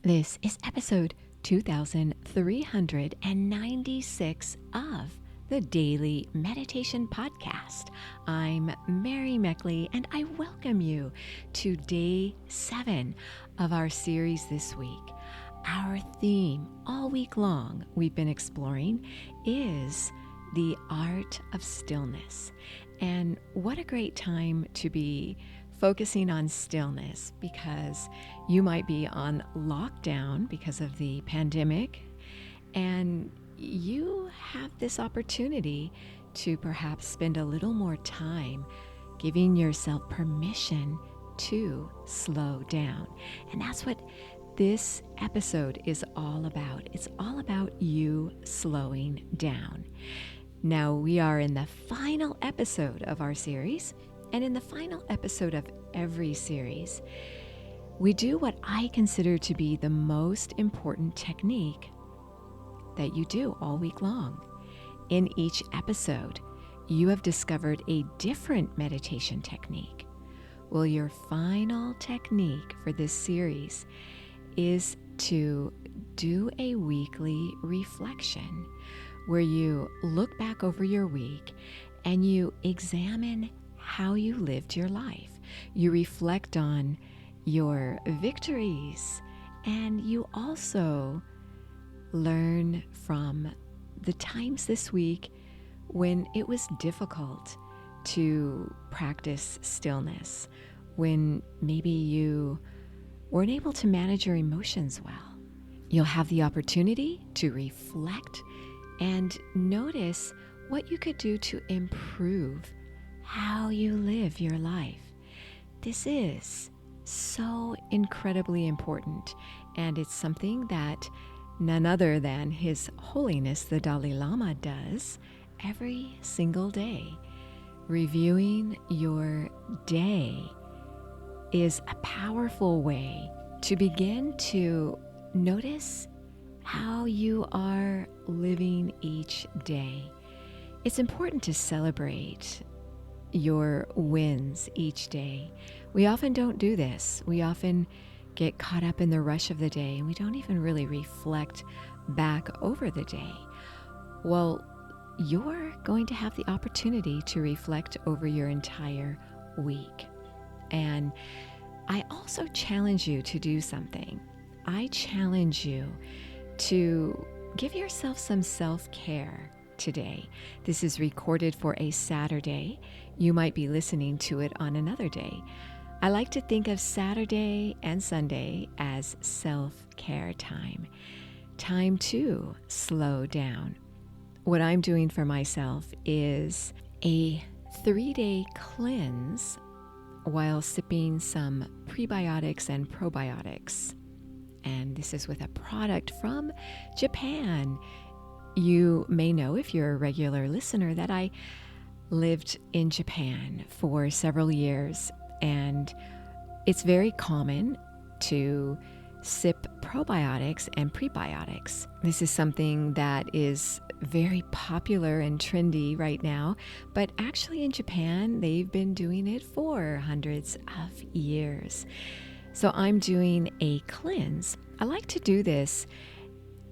This is episode 2396 of the Daily Meditation Podcast. I'm Mary Meckley, and I welcome you to day 7 of our series this week. Our theme all week long we've been exploring is the art of stillness. And what a great time to be focusing on stillness, because you might be on lockdown because of the pandemic, and you have this opportunity to perhaps spend a little more time giving yourself permission to slow down. And that's what this episode is all about. It's all about you slowing down. Now, we are in the final episode of our series, and in the final episode of every series, we do what I consider to be the most important technique that you do all week long. In each episode, you have discovered a different meditation technique. Well, your final technique for this series is to do a weekly reflection where you look back over your week and you examine how you lived your life. You reflect on your victories, and you also learn from the times this week when it was difficult to practice stillness, when maybe you weren't able to manage your emotions well. You'll have the opportunity to reflect and notice what you could do to improve how you live your life. This is so incredibly important, and it's something that none other than His Holiness the Dalai Lama does every single day. Reviewing your day is a powerful way to begin to notice how you are living each day. It's important to celebrate your wins each day. We often don't do this. We often get caught up in the rush of the day, and we don't even really reflect back over the day. Well, you're going to have the opportunity to reflect over your entire week. And I also challenge you to do something. I challenge you to give yourself some self-care today. This is recorded for a Saturday. You might be listening to it on another day. I like to think of Saturday and Sunday as self-care time to slow down. What I'm doing for myself is a 3-day cleanse while sipping some prebiotics and probiotics. And this is with a product from Japan. You may know, if you're a regular listener, that I lived in Japan for several years, and it's very common to sip probiotics and prebiotics. This is something that is very popular and trendy right now, but actually in Japan, they've been doing it for hundreds of years. So I'm doing a cleanse. I like to do this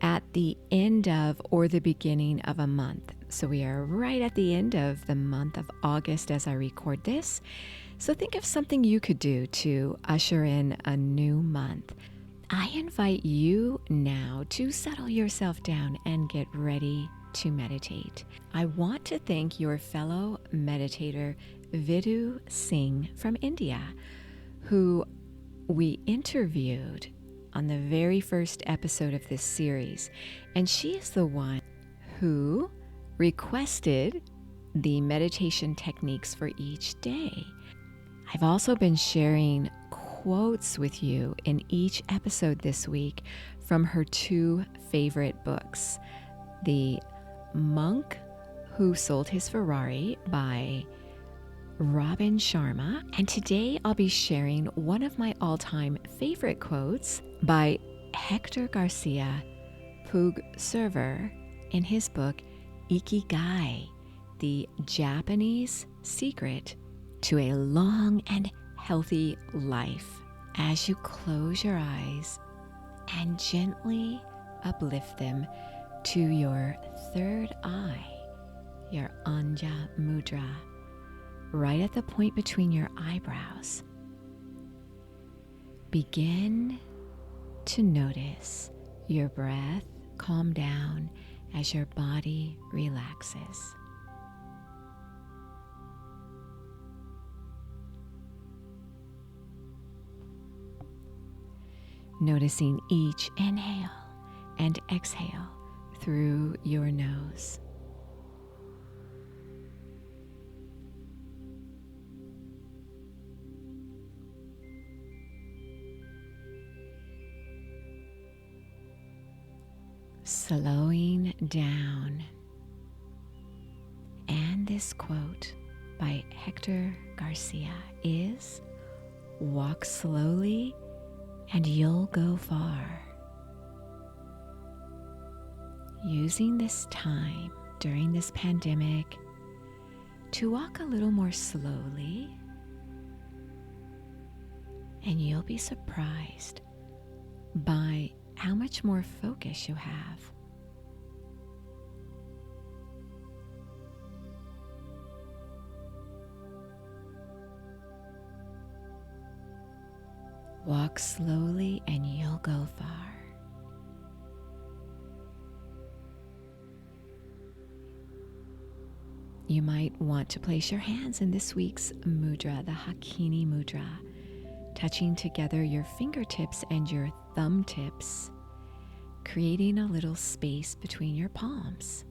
at the end of or the beginning of a month. So we are right at the end of the month of August as I record this. So think of something you could do to usher in a new month. I invite you now to settle yourself down and get ready to meditate. I want to thank your fellow meditator, Vidhu Singh from India, who we interviewed on the very first episode of this series. And she is the one who requested the meditation techniques for each day. I've also been sharing quotes with you in each episode this week from her 2 favorite books, The Monk Who Sold His Ferrari by Robin Sharma. And today I'll be sharing one of my all-time favorite quotes by Hector Garcia, Puigcerver, in his book Ikigai, The Japanese Secret to a Long and Healthy Life. As you close your eyes and gently uplift them to your third eye, your Anja Mudra, right at the point between your eyebrows. Begin to notice your breath calm down as your body relaxes. Noticing each inhale and exhale through your nose. Slowing down. And this quote by Hector Garcia is, "Walk slowly and you'll go far." Using this time during this pandemic to walk a little more slowly, and you'll be surprised by how much more focus you have. Walk slowly and you'll go far. You might want to place your hands in this week's mudra, the Hakini mudra, touching together your fingertips and your thumb tips, creating a little space between your palms.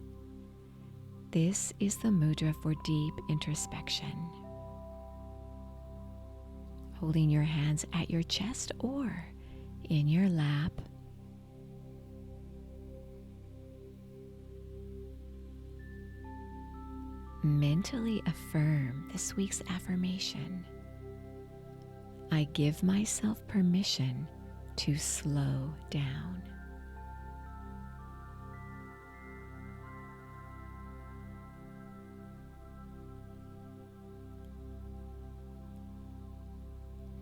This is the mudra for deep introspection. Holding your hands at your chest or in your lap. Mentally affirm this week's affirmation. I give myself permission to slow down.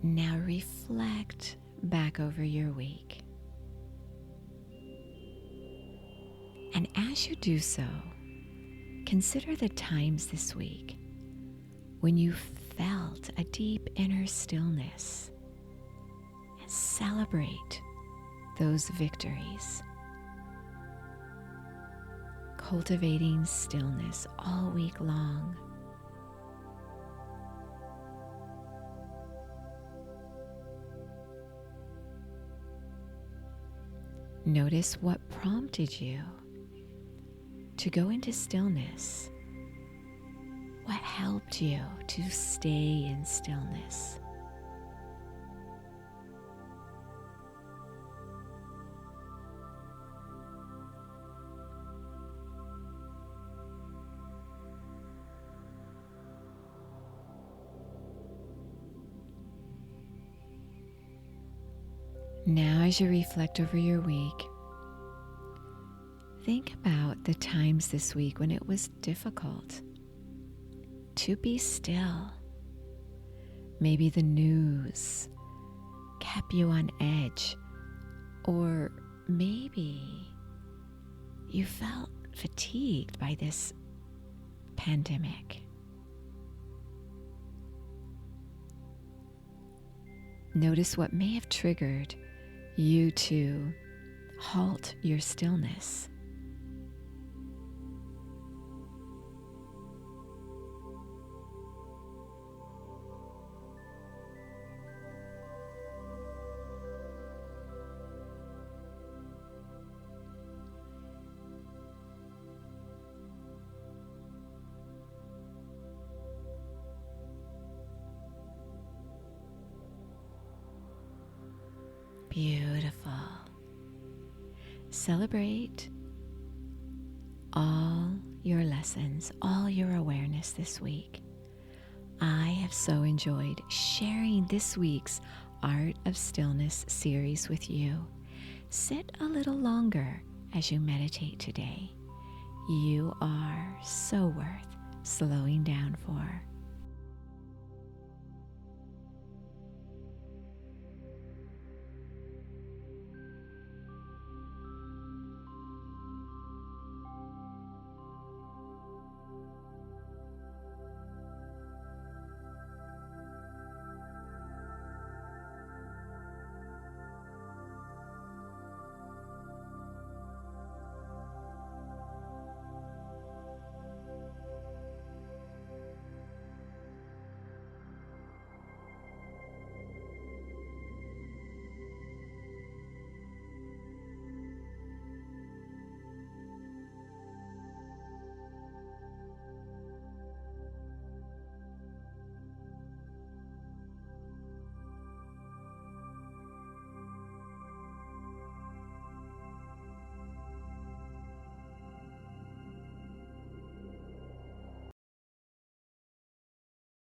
Now reflect back over your week. And as you do so, consider the times this week when you felt a deep inner stillness, and celebrate those victories. Cultivating stillness all week long. Notice what prompted you to go into stillness. What helped you to stay in stillness? Now, as you reflect over your week, think about the times this week when it was difficult to be still. Maybe the news kept you on edge, or maybe you felt fatigued by this pandemic. Notice what may have triggered you to halt your stillness. Beautiful. Celebrate all your lessons, all your awareness this week. I have so enjoyed sharing this week's Art of Stillness series with you. Sit a little longer as you meditate today. You are so worth slowing down for.